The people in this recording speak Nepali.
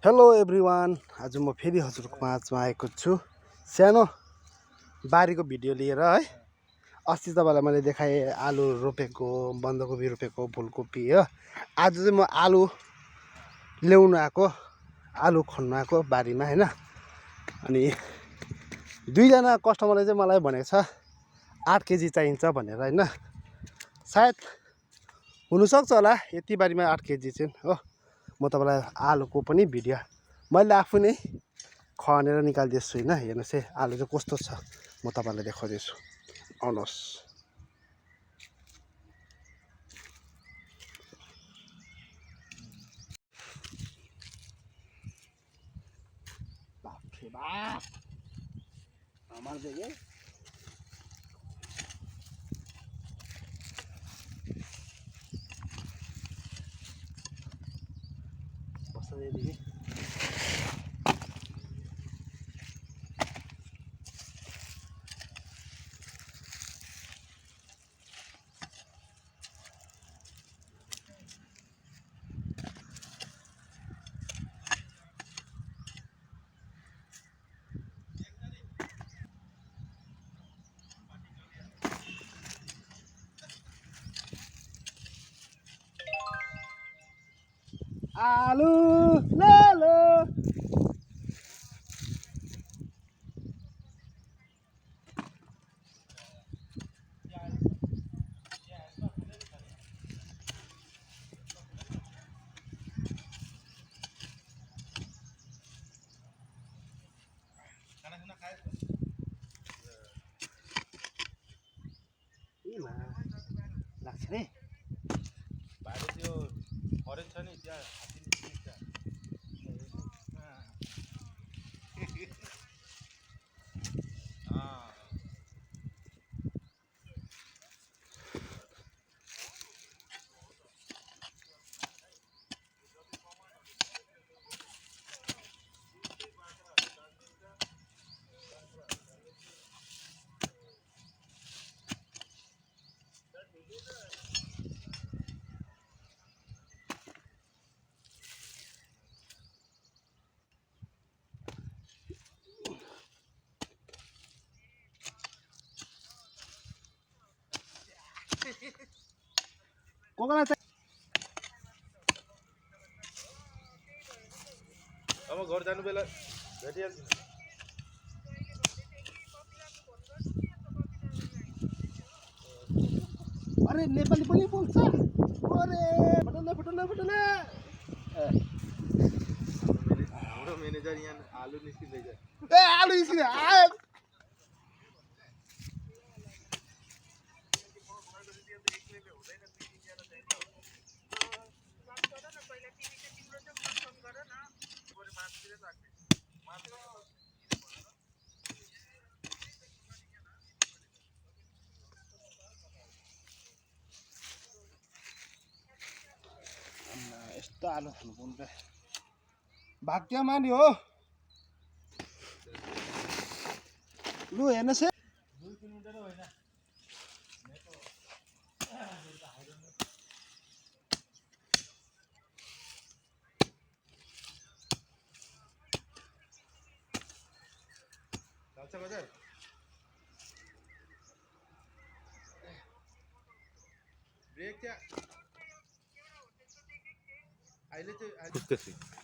हेलो एभ्रिवान, आज म फेरि हजुरको माझमा आएको छु सानो बारीको भिडियो लिएर है। अस्ति तपाईँलाई मैले देखाएँ आलु रोपेको, बन्दाकोपी रोपेको, फुलकोपी हो। आज चाहिँ म आलु ल्याउनु आएको, आलु खन्नु आएको बारीमा होइन। अनि दुईजना कस्टमरले चाहिँ मलाई भनेको छ 8 केजी चाहिन्छ भनेर होइन। सायद हुनसक्छ होला यति बारीमा 8 केजी चाहिँ हो। म तपाईँलाई आलुको पनि भिडियो मैले आफू नै खनेर निकालिदिन्छु होइन। हेर्नुहोस् है आलु चाहिँ कस्तो छ, म तपाईँलाई देखाउँदैछु, आउनुहोस्। बाफ्रे बाफ আমার দেখে বসা দিয়ে দিবি। आलु ले लो लाग्छ नि भाइ त्यो फरेन छ नि त्यहाँ हात्ती निस्किन्छ। कोकोनट चाहिँ अब घर जानु बेला भेटिहाल्छ। अरे नेपाली पनि बोल्छ। अरे फटले फटले फटले हाम्रो म्यानेजर यहाँ आलु निस्किँदैछ। ए आलु निस्किन्छ। यस्तो आलु खानु पाउनु त भाग्यमानी हो। लु हेर्नुहोस् है जान्छ बजार ब्रेक त्यहाँ अहिले चाहिँ